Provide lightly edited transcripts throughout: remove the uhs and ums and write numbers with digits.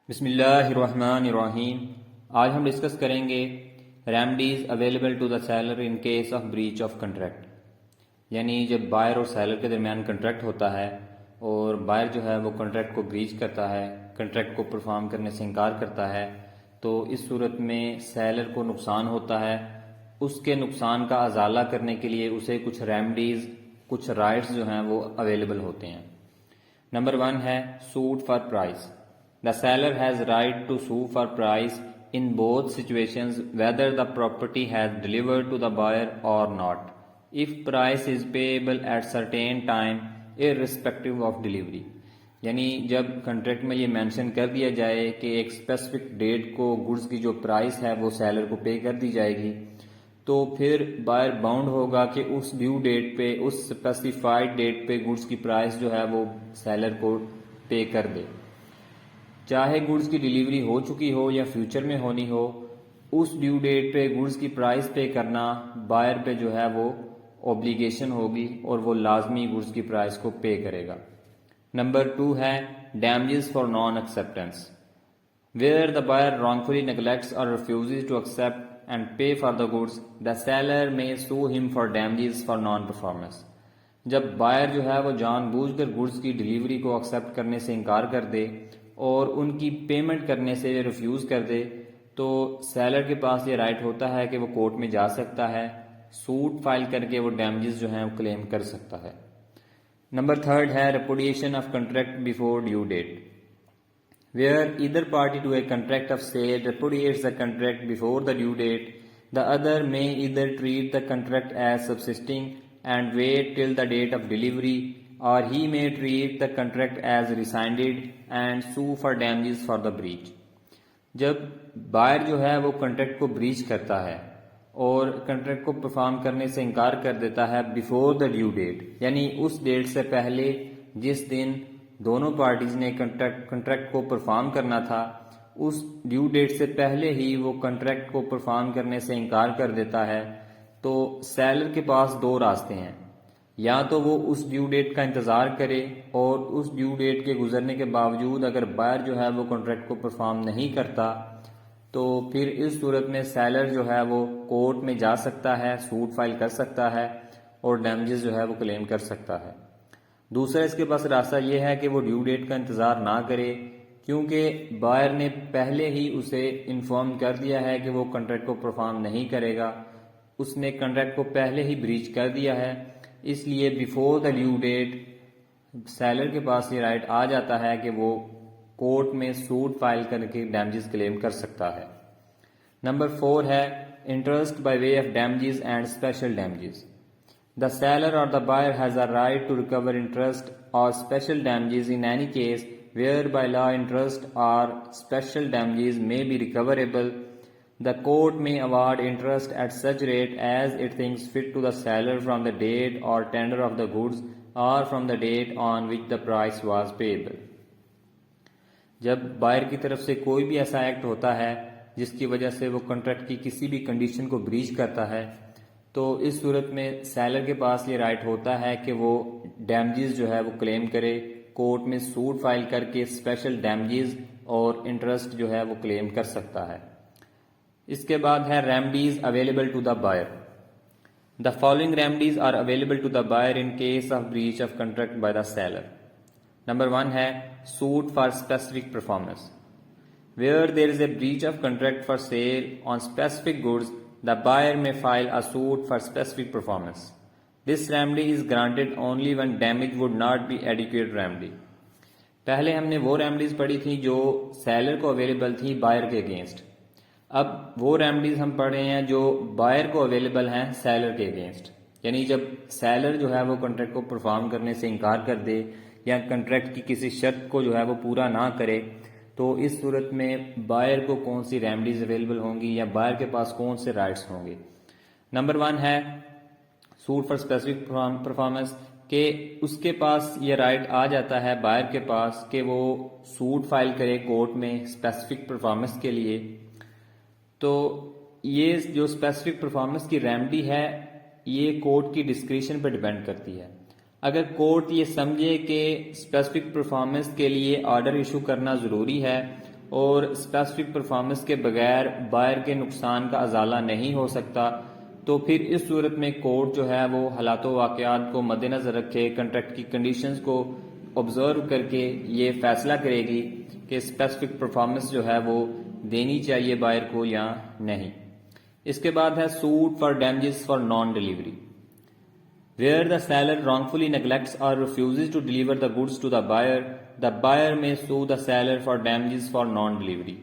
بسم اللہ الرحمن الرحیم۔ آج ہم ڈسکس کریں گے remedies available to the seller in case of breach of contract, یعنی جب بائر اور سیلر کے درمیان کنٹریکٹ ہوتا ہے اور بائر جو ہے وہ کنٹریکٹ کو بریچ کرتا ہے، کنٹریکٹ کو پرفارم کرنے سے انکار کرتا ہے، تو اس صورت میں سیلر کو نقصان ہوتا ہے۔ اس کے نقصان کا ازالہ کرنے کے لیے اسے کچھ ریمڈیز، کچھ رائٹس جو ہیں وہ اویلیبل ہوتے ہیں۔ نمبر 1 ہے suit for price. The seller has right to sue for price in both situations whether the property has delivered to the buyer or not, if price is payable at certain time irrespective of delivery۔ یعنی جب contract میں یہ mention کر دیا جائے کہ ایک specific date کو گڈز کی جو پرائس ہے وہ سیلر کو پے کر دی جائے گی، تو پھر بائر باؤنڈ ہوگا کہ اس ڈیو ڈیٹ پہ، اس اسپیسیفائڈ ڈیٹ پہ گڈز کی پرائس جو ہے وہ سیلر کو پے کر دے، چاہے گڈز کی ڈیلیوری ہو چکی ہو یا فیوچر میں ہونی ہو۔ اس ڈیو ڈیٹ پہ گڈز کی پرائس پے کرنا بائر پہ جو ہے وہ اوبلیگیشن ہوگی اور وہ لازمی گڈز کی پرائس کو پے کرے گا۔ نمبر 2 ہے damages for naan acceptance. Where the buyer wrongfully neglects or refuses to accept and pay for the goods, the seller may sue him for damages for non-performance۔ جب بائر جو ہے وہ جان بوجھ کر گڈز کی ڈیلیوری کو ایکسیپٹ کرنے سے انکار کر دے اور ان کی پیمنٹ کرنے سے ریفیوز کر دے، تو سیلر کے پاس یہ رائٹ ہوتا ہے کہ وہ کورٹ میں جا سکتا ہے، سوٹ فائل کر کے وہ ڈیمیجز جو ہیں وہ کلیم کر سکتا ہے۔ نمبر 3 ہے repudiation of contract before due date. Where either party to a contract of sale repudiates the contract before the due date, the other may either treat the contract as subsisting and wait till the date of delivery, or he may treat the contract as rescinded and sue for damages for the breach۔ جب buyer جو ہے وہ contract کو breach کرتا ہے اور contract کو perform کرنے سے انکار کر دیتا ہے بیفور دا ڈیو ڈیٹ، یعنی اس ڈیٹ سے پہلے جس دن دونوں پارٹیز نے کنٹریکٹ کو پرفارم کرنا تھا، اس ڈیو ڈیٹ سے پہلے ہی وہ کنٹریکٹ کو پرفارم کرنے سے انکار کر دیتا ہے، تو سیلر کے پاس 2 راستے ہیں۔ یا تو وہ اس ڈیو ڈیٹ کا انتظار کرے اور اس ڈیو ڈیٹ کے گزرنے کے باوجود اگر بائر جو ہے وہ کنٹریکٹ کو پرفارم نہیں کرتا، تو پھر اس صورت میں سیلر جو ہے وہ کورٹ میں جا سکتا ہے، سوٹ فائل کر سکتا ہے اور ڈیمیجز جو ہے وہ کلیم کر سکتا ہے۔ دوسرا اس کے پاس راستہ یہ ہے کہ وہ ڈیو ڈیٹ کا انتظار نہ کرے، کیونکہ بائر نے پہلے ہی اسے انفارم کر دیا ہے کہ وہ کنٹریکٹ کو پرفارم نہیں کرے گا، اس نے کنٹریکٹ کو پہلے ہی بریچ کر دیا ہے، اس لیے before the due date seller کے پاس یہ رائٹ آ جاتا ہے کہ وہ کورٹ میں سوٹ فائل کر کے ڈیمیجز کلیم کر سکتا ہے۔ نمبر 4 ہے interest by way of damages and special damages. The seller or the buyer has a right to recover interest or special damages in any case where by law interest or special damages may be recoverable. The court may award interest at such rate as it thinks fit to the seller from the date or tender of the goods or from the date on which the price was payable۔ جب buyer کی طرف سے کوئی بھی ایسا act ہوتا ہے جس کی وجہ سے وہ کنٹریکٹ کی کسی بھی کنڈیشن کو بریچ کرتا ہے، تو اس صورت میں سیلر کے پاس یہ رائٹ ہوتا ہے کہ وہ ڈیمیجز جو ہے وہ کلیم کرے، کورٹ میں سوٹ فائل کر کے اسپیشل ڈیمیجز اور انٹرسٹ جو ہے وہ کلیم کر سکتا ہے۔ اس کے بعد ہے remedies available to the buyer. The following remedies are available to the buyer in case of breach of contract by the seller. Number 1 ہے suit for specific performance. Where there is a breach of contract for sale on specific goods, the buyer may file a suit for specific performance. This remedy is granted only when damage would not be adequate remedy۔ پہلے ہم نے وہ ریمڈیز پڑھی تھیں جو seller کو available تھیں buyer کے اگینسٹ، اب وہ ریمڈیز ہم پڑھ رہے ہیں جو بائر کو اویلیبل ہیں سیلر کے اگینسٹ، یعنی جب سیلر جو ہے وہ کنٹریکٹ کو پرفارم کرنے سے انکار کر دے یا کنٹریکٹ کی کسی شرط کو جو ہے وہ پورا نہ کرے، تو اس صورت میں بائر کو کون سی ریمڈیز اویلیبل ہوں گی یا بائر کے پاس کون سے رائٹس ہوں گے۔ نمبر 1 ہے سوٹ فار اسپیسیفک پرفارمنس، کہ اس کے پاس یہ رائٹ آ جاتا ہے بائر کے پاس کہ وہ سوٹ فائل کرے کورٹ میں اسپیسیفک پرفارمنس کے لیے۔ تو یہ جو اسپیسیفک پرفارمنس کی ریمڈی ہے یہ کورٹ کی ڈسکریشن پہ ڈیپینڈ کرتی ہے۔ اگر کورٹ یہ سمجھے کہ اسپیسیفک پرفارمنس کے لیے آرڈر ایشو کرنا ضروری ہے اور اسپیسیفک پرفارمنس کے بغیر بائر کے نقصان کا ازالہ نہیں ہو سکتا، تو پھر اس صورت میں کورٹ جو ہے وہ حالات و واقعات کو مد نظر رکھے، کنٹریکٹ کی کنڈیشنز کو آبزرو کر کے یہ فیصلہ کرے گی کہ اسپیسیفک پرفارمنس جو ہے وہ دینی چاہیے بائر کو یا نہیں۔ اس کے بعد ہے suit for damages for non delivery, where the seller wrongfully neglects or refuses to deliver the goods to the buyer may sue the seller for damages for non-delivery۔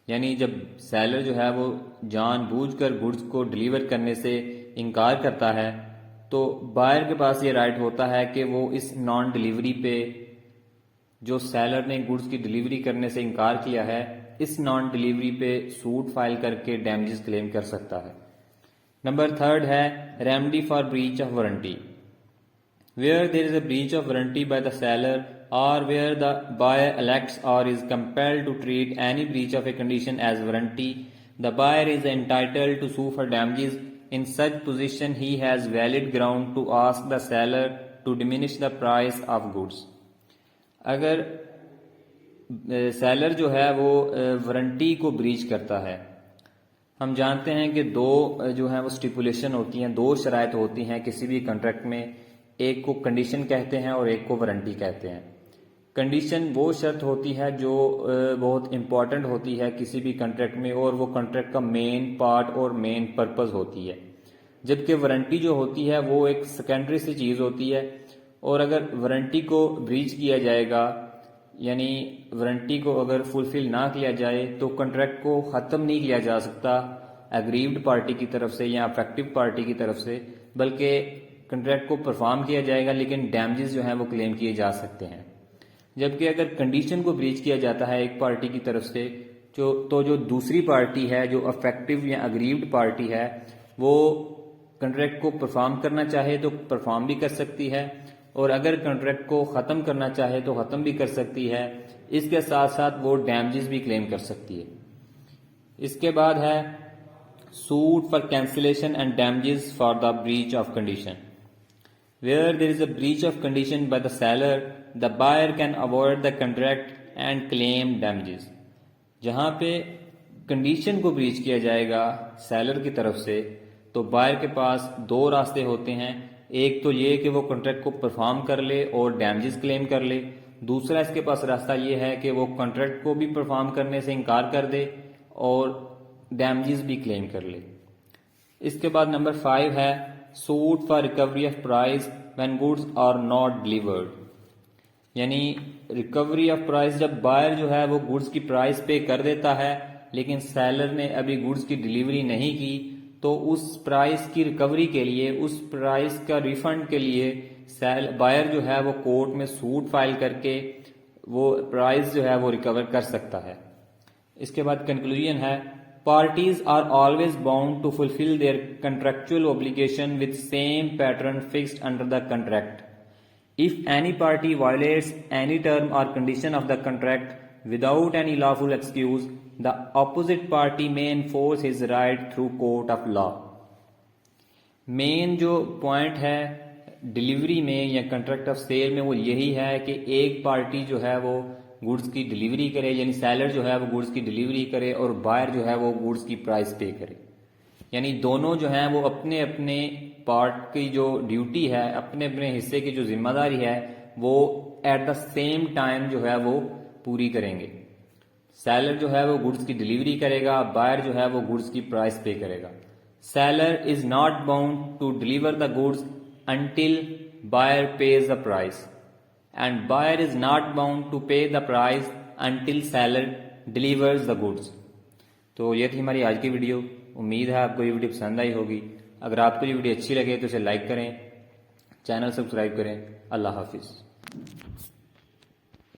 یعنی جب سیلر جو ہے وہ جان بوجھ کر گڈز کو ڈیلیور کرنے سے انکار کرتا ہے تو بائر کے پاس یہ رائٹ ہوتا ہے کہ وہ اس نان ڈیلیوری پہ، جو سیلر نے گڈز کی ڈیلیوری کرنے سے انکار کیا ہے، اس نان ڈیلیوری پہ سوٹ فائل کر کے ڈیمیجز کلیم کر سکتا ہے۔ نمبر 3 ہے remedy for breach of warranty, where there is a breach of warranty by the seller or where the buyer elects or is compelled to treat any breach of a condition as warranty, the buyer is entitled to sue for damages. In such position, he has valid ground to ask the seller to diminish the price of goods۔ اگر seller جو ہے وہ warranty کو breach کرتا ہے، ہم جانتے ہیں کہ دو جو ہیں وہ سٹیپولیشن ہوتی ہیں، دو شرائط ہوتی ہیں کسی بھی کنٹریکٹ میں، ایک کو کنڈیشن کہتے ہیں اور ایک کو وارنٹی کہتے ہیں۔ کنڈیشن وہ شرط ہوتی ہے جو بہت امپورٹنٹ ہوتی ہے کسی بھی کنٹریکٹ میں، اور وہ کنٹریکٹ کا مین پارٹ اور مین پرپز ہوتی ہے، جبکہ وارنٹی جو ہوتی ہے وہ ایک سیکنڈری سی چیز ہوتی ہے، اور اگر وارنٹی کو بریچ کیا جائے گا، یعنی وارنٹی کو اگر فلفل نہ کیا جائے تو کنٹریکٹ کو ختم نہیں کیا جا سکتا ایگریوڈ پارٹی کی طرف سے یا افیکٹو پارٹی کی طرف سے، بلکہ کنٹریکٹ کو پرفارم کیا جائے گا لیکن ڈیمیجز جو ہیں وہ کلیم کیے جا سکتے ہیں۔ جبکہ اگر کنڈیشن کو بریچ کیا جاتا ہے ایک پارٹی کی طرف سے تو جو دوسری پارٹی ہے، جو افیکٹو یا اگریوڈ پارٹی ہے، وہ کنٹریکٹ کو پرفارم کرنا چاہے تو پرفارم بھی کر سکتی ہے، اور اگر کنٹریکٹ کو ختم کرنا چاہے تو ختم بھی کر سکتی ہے، اس کے ساتھ ساتھ وہ ڈیمیجز بھی کلیم کر سکتی ہے۔ اس کے بعد ہے suit for cancellation and damages for the breach of condition, where there is a breach of condition by the seller, the buyer can avoid the contract and claim damages۔ جہاں پہ کنڈیشن کو بریچ کیا جائے گا seller کی طرف سے تو buyer کے پاس دو راستے ہوتے ہیں، ایک تو یہ کہ وہ کنٹریکٹ کو پرفارم کر لے اور ڈیمیجز کلیم کر لے، دوسرا اس کے پاس راستہ یہ ہے کہ وہ کنٹریکٹ کو بھی پرفارم کرنے سے انکار کر دے اور ڈیمیجز بھی کلیم کر لے۔ اس کے بعد نمبر 5 ہے suit for recovery of price when goods are not delivered, یعنی ریکوری آف پرائز جب بائر جو ہے وہ گڈز کی پرائز پے کر دیتا ہے لیکن سیلر نے ابھی گڈز کی ڈیلیوری نہیں کی، تو اس پرائز کی ریکوری کے لیے، اس پرائز کا ریفنڈ کے لیے بائر جو ہے وہ کورٹ میں سوٹ فائل کر کے وہ پرائز جو ہے وہ ریکور کر سکتا ہے۔ اس کے بعد کنکلوژن ہے parties are always bound to fulfil their contractual obligation with same pattern fixed under the contract. If any party violates any term or condition of the contract without any lawful excuse, the opposite party may enforce his right through court of law۔ مین جو point ہے delivery میں یا contract of cell میں وہ یہی ہے کہ ایک پارٹی جو ہے وہ گڈز کی ڈیلیوری کرے، یعنی سیلر جو ہے وہ گڈز کی ڈیلیوری کرے اور بائر جو ہے وہ گڈز کی پرائز پے کرے، یعنی دونوں جو ہیں وہ اپنے اپنے پارٹ کی جو ڈیوٹی ہے، اپنے اپنے حصے کی جو ذمہ داری ہے وہ ایٹ دا سیم ٹائم جو ہے وہ پوری کریں گے۔ سیلر جو ہے وہ گڈز کی ڈیلیوری کرے گا، بائر جو ہے وہ گڈز کی پرائز پے کرے گا۔ Seller is not bound to deliver the goods until buyer pays the price, and buyer is not bound to pay the price until seller delivers the goods. تو یہ تھی ہماری آج کی ویڈیو، امید ہے آپ کو یہ ویڈیو پسند آئی ہوگی۔ اگر آپ کو یہ ویڈیو اچھی لگے تو اسے لائک کریں، چینل سبسکرائب کریں۔ اللہ حافظ۔